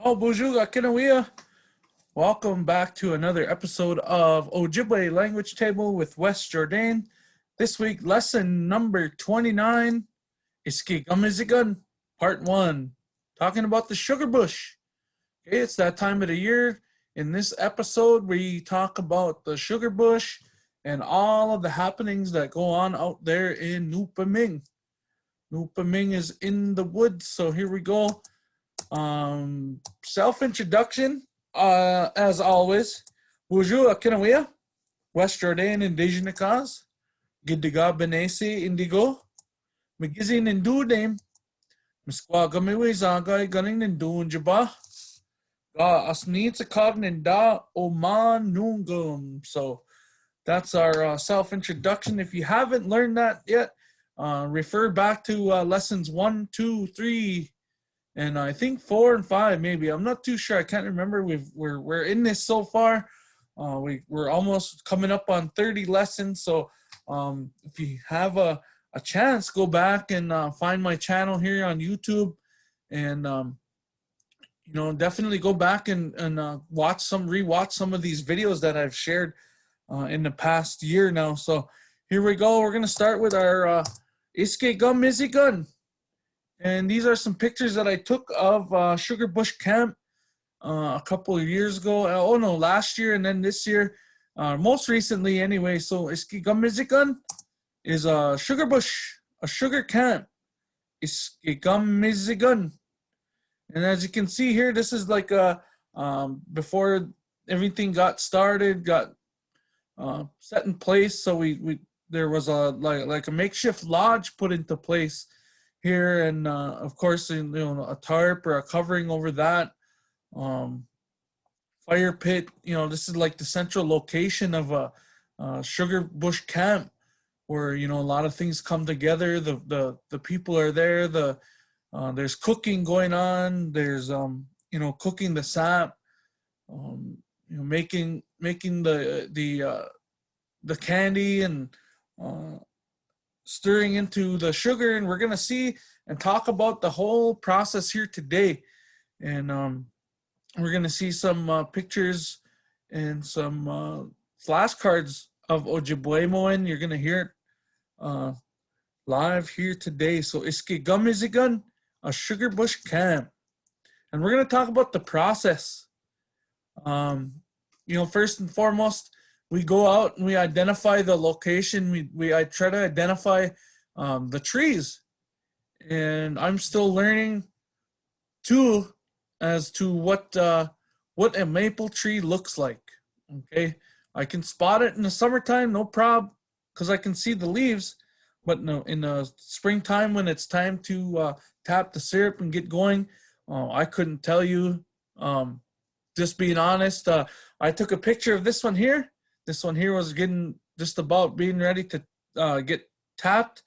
Oh, Bujuga Kinawea. Welcome back to another episode of Ojibwe Language Table with Wes Jourdain. This week, lesson number 29, Iskigamizigan, part 1, talking about the sugar bush. Okay, it's that time of the year. In this episode, we talk about the sugar bush and all of the happenings that go on out there in Nupaming. Nupaming is in the woods, so here we go. Self-introduction, as always. Bonjour, Kinawea, Wes Jourdain, Indigenous, Gidiga Benesi, Indigo, Magizine and Dudame, Misquagamiwe Zagay, Gunning and Dunjaba, Asnitsa Cognin da Oman Nungum. So that's our self-introduction. If you haven't learned that yet, refer back to lessons 1, 2, 3, and I think 4 and 5 maybe. I'm not too sure. I can't remember. We're in this so far. We're almost coming up on 30 lessons. So if you have a chance, go back and find my channel here on YouTube, and definitely go back and rewatch some of these videos that I've shared in the past year now. So here we go. We're gonna start with our Iske Gum Mizzy Gun. And these are some pictures that I took of Sugar Bush Camp a couple of years ago. Last year and then this year. Most recently anyway. So Iskigamizigan is a sugar bush, a sugar camp. Iskigamizigan. And as you can see here, this is like before everything got started, got set in place. So there was a makeshift lodge put into place here, and of course, a tarp or a covering over that, fire pit. This is like the central location of a sugar bush camp, where a lot of things come together. The people are there. There's cooking going on. There's cooking the sap, making the candy and stirring into the sugar. And we're gonna see and talk about the whole process here today. And we're gonna see some pictures and some flashcards of Ojibwe. You're gonna hear it live here today. So Iskigamizigan, a sugar bush camp, and we're gonna talk about the process. First and foremost, we go out and we identify the location. I try to identify the trees, and I'm still learning too as to what a maple tree looks like. Okay, I can spot it in the summertime, no problem, because I can see the leaves. But no, in the springtime, when it's time to tap the syrup and get going, I couldn't tell you. Just being honest, I took a picture of this one here. This one here was just about being ready to get tapped.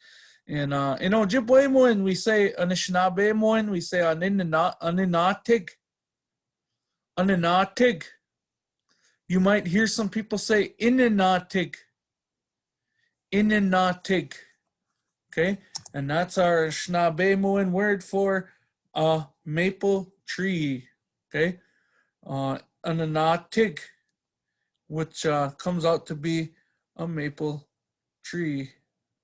And in Ojibwe, we say Anishinaabe, we say Aninatig. Aninatig. You might hear some people say Ininatig. Ininatig. Okay, and that's our Anishinaabe word for a maple tree. Okay, Aninatig, which comes out to be a maple tree.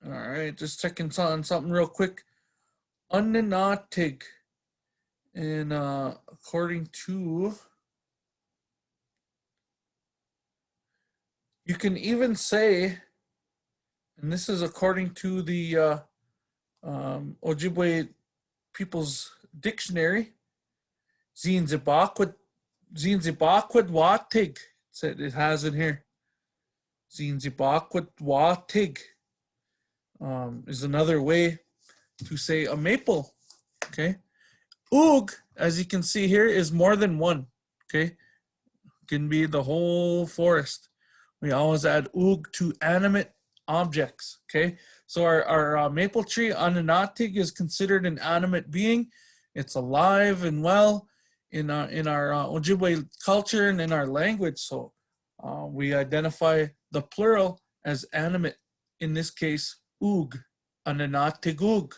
All right, just checking on something real quick. Uninatig. And according to, you can even say, and this is according to the Ojibwe People's Dictionary, Zinzibakwad Watig. It has it here. Zinzibakwad Watig is another way to say a maple. Okay. Oog, as you can see here, is more than one. Okay. Can be the whole forest. We always add oog to animate objects. Okay. So our maple tree, Aninatig, is considered an animate being. It's alive and well in our Ojibwe culture and in our language. So we identify the plural as animate. In this case, oog, Aninatigug,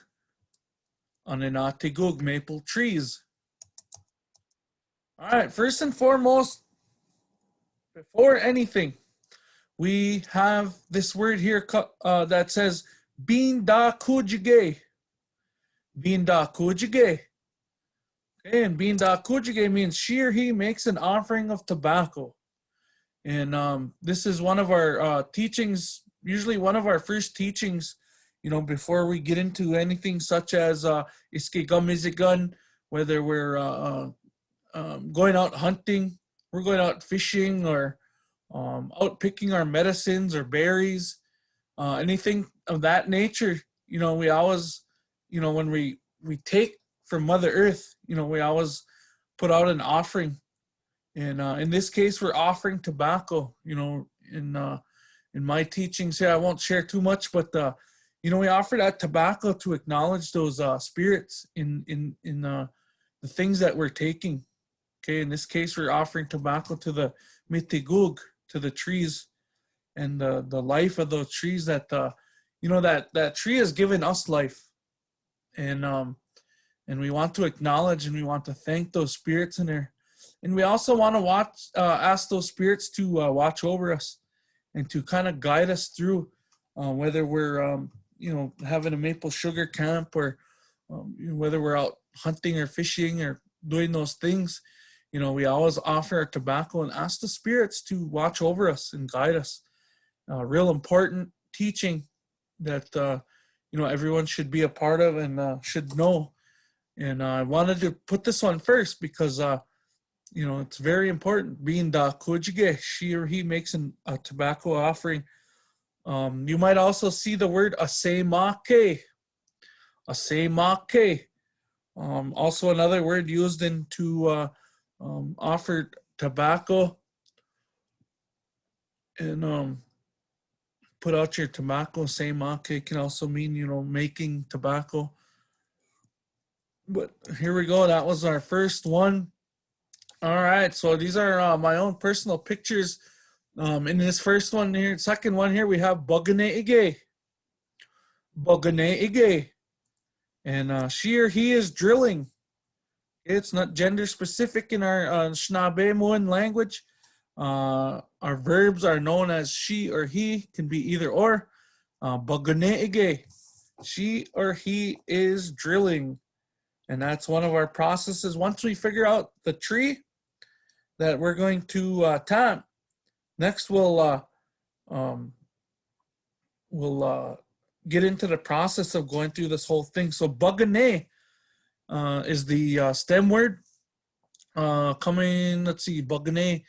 maple trees. All right, first and foremost, before anything, we have this word here that says binda kujige. Binda kujige. Okay, and binda kujige means she or he makes an offering of tobacco. And this is one of our teachings, usually one of our first teachings, before we get into anything such as iskigamizigan, whether we're going out hunting, we're going out fishing, or out picking our medicines or berries, anything of that nature. We always, when we take from Mother Earth, we always put out an offering. And in this case, we're offering tobacco. In my teachings here, I won't share too much, but we offer that tobacco to acknowledge those spirits in the things that we're taking. Okay, in this case, we're offering tobacco to the mitigug, to the trees, and the life of those trees. That tree has given us life, and we want to acknowledge and we want to thank those spirits in there. And we also want to ask those spirits to watch over us and to kind of guide us through, whether we're, having a maple sugar camp, or whether we're out hunting or fishing or doing those things. We always offer our tobacco and ask the spirits to watch over us and guide us. Real important teaching that, everyone should be a part of and should know. And I wanted to put this one first because, it's very important. Being da kujige, she or he makes a tobacco offering. You might also see the word asemake. Asemake. Also another word used to offer tobacco and put out your tobacco. Asemake can also mean, making tobacco. But here we go. That was our first one. All right, so these are my own personal pictures. In this first one here, second one here, we have Bugane Ige. Bugane Ige. And she or he is drilling. It's not gender specific in our Shnabemoan language. Our verbs are known as she or he, can be either or. Bugane Ige. She or he is drilling. And that's one of our processes. Once we figure out the tree that we're going to tap, next we'll get into the process of going through this whole thing. So bugane is the stem word. Let's see, bugane.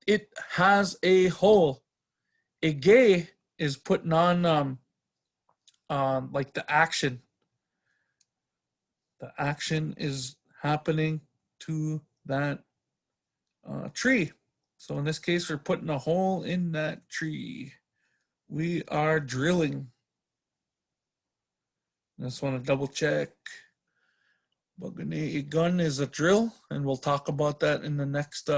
It has a hole. Ege is putting on like the action. The action is happening to that tree. So in this case, we're putting a hole in that tree. We are drilling. Just want to double check. A gun is a drill, and we'll talk about that in the next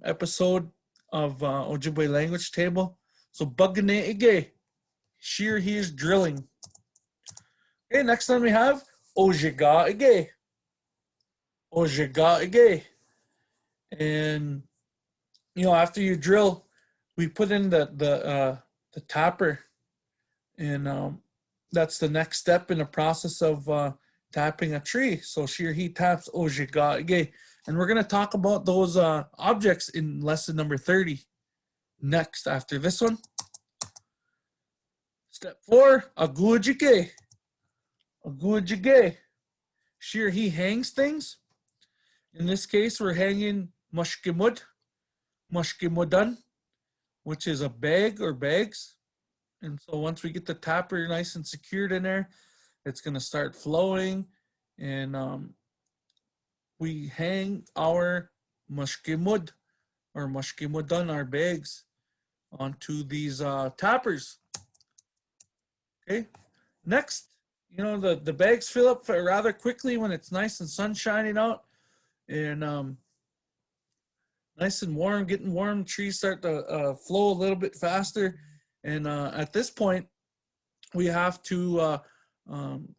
episode of Ojibwe language table. So Bugane Ige, she or he is drilling. Okay, next one we have Ojiga Ige. Ojiga Ige. And after you drill, we put in the tapper, and that's the next step in the process of tapping a tree. So she or he taps Ojiga Ige. And we're going to talk about those objects in lesson number 30 next after this one. Step 4, Agujige. Agujige. She or he hangs things. In this case, we're hanging mushkimud, mushkimudan, which is a bag or bags. And so once we get the tapper nice and secured in there, it's going to start flowing, and we hang our mushkimud or mushkimudan, our bags, onto these tappers. Okay. Next, the bags fill up rather quickly when it's nice and sun shining out, and nice and warm, getting warm. Trees start to flow a little bit faster, and at this point, we have to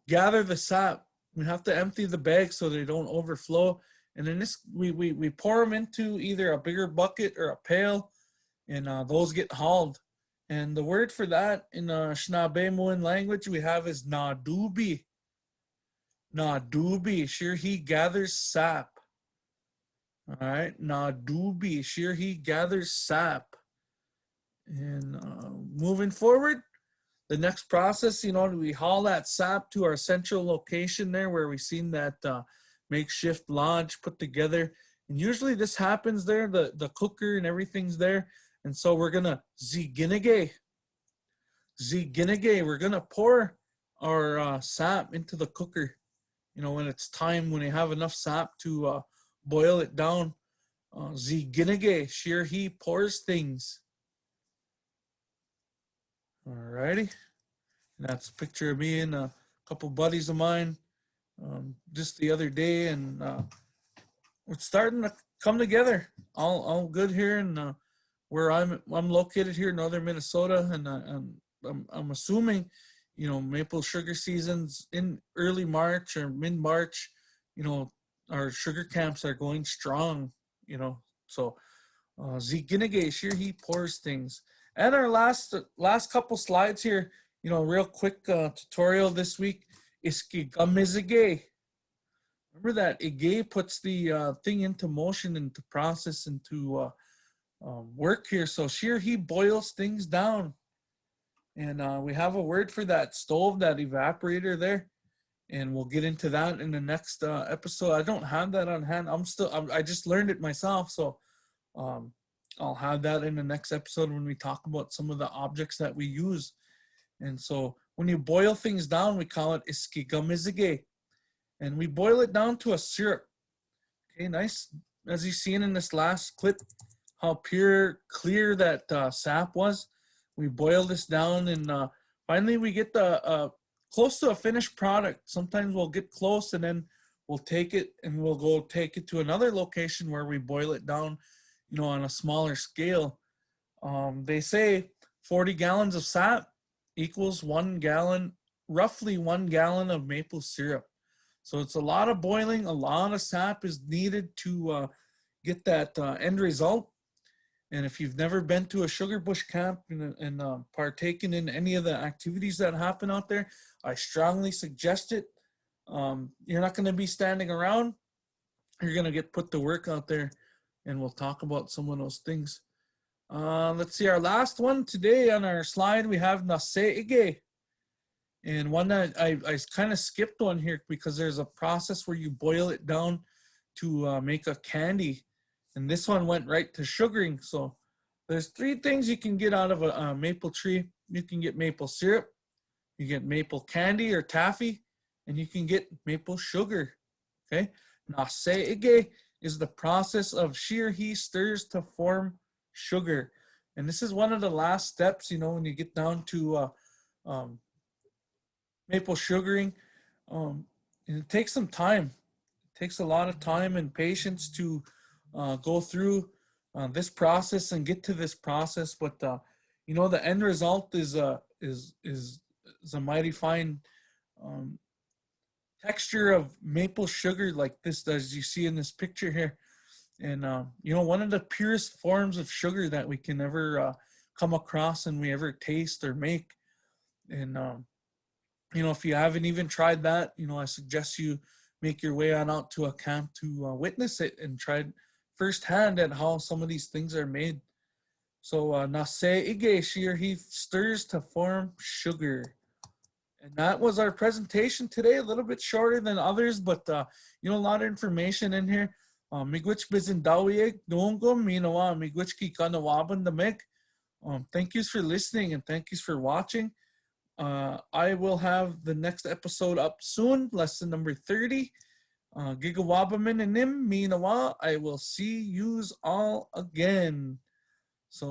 gather the sap. We have to empty the bags so they don't overflow, And then this we pour them into either a bigger bucket or a pail, and those get hauled. And the word for that in Shnabemoan language we have is nadubi. Nadubi, sure he gathers sap. All right, nadubi, sure he gathers sap. And moving forward, the next process, we haul that sap to our central location there where we seen that makeshift lodge put together. And usually this happens there, the cooker and everything's there. And so we're gonna ziginige, we're gonna pour our sap into the cooker. When it's time, when you have enough sap to boil it down. Ziginige, sure he pours things. Alrighty, and that's a picture of me and a couple buddies of mine just the other day, and we're starting to come together. All good here, and where I'm located here in northern Minnesota, and I'm assuming, maple sugar season's in early March or mid March. Our sugar camps are going strong. So Ziginige, sure he pours things. And our last couple slides here, real quick tutorial this week is Kigamizige. Remember that Ige puts the thing into motion, into process, into work here. So sure he boils things down. And we have a word for that stove, that evaporator there. And we'll get into that in the next episode. I don't have that on hand. I just learned it myself. So I'll have that in the next episode when we talk about some of the objects that we use. And so when you boil things down, we call it iskigamizige. And we boil it down to a syrup. Okay, nice. As you've seen in this last clip, how pure, clear that sap was. We boil this down, and finally we get the close to a finished product. Sometimes we'll get close, and then we'll take it and we'll go take it to another location where we boil it down, on a smaller scale. They say 40 gallons of sap equals 1 gallon, roughly 1 gallon of maple syrup. So it's a lot of boiling, a lot of sap is needed to get that end result. And if you've never been to a sugar bush camp and partaken in any of the activities that happen out there, I strongly suggest it. You're not going to be standing around. You're going to get put to work out there. And we'll talk about some of those things. Let's see, our last one today on our slide, we have naseige. And one that I kind of skipped one here because there's a process where you boil it down to make a candy. And this one went right to sugaring. So there's 3 things you can get out of a maple tree. You can get maple syrup, you get maple candy or taffy, and you can get maple sugar. Okay, naseige is the process of shear he stirs to form sugar. And this is one of the last steps, when you get down to maple sugaring. And it takes some time. It takes a lot of time and patience to go through this process and get to this process. But, the end result is a mighty fine texture of maple sugar like this, as you see in this picture here. And one of the purest forms of sugar that we can ever come across and we ever taste or make. And if you haven't even tried that, I suggest you make your way on out to a camp to witness it and try firsthand at how some of these things are made. So naseige, shear he stirs to form sugar. And that was our presentation today, a little bit shorter than others, but a lot of information in here. Miigwech bizindawieg doongum minawa miigwech ki kanawaban damik. Thank you for listening and thank you for watching. I will have the next episode up soon, lesson number 30. Gigawabamin and nim minawa. I will see yous all again. So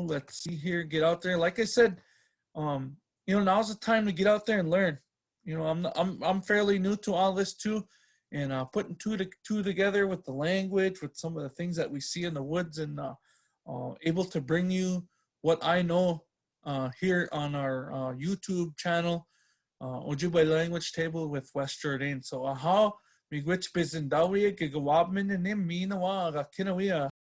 let's see here, get out there. Like I said, now's the time to get out there and learn. I'm fairly new to all this too, and putting two together with the language, with some of the things that we see in the woods, and able to bring you what I know here on our YouTube channel, Ojibwe Language Table with Wes Jourdain. So how Miigwech Bizindawi, Gigawabmin, and Nim Minawa, Kinawea.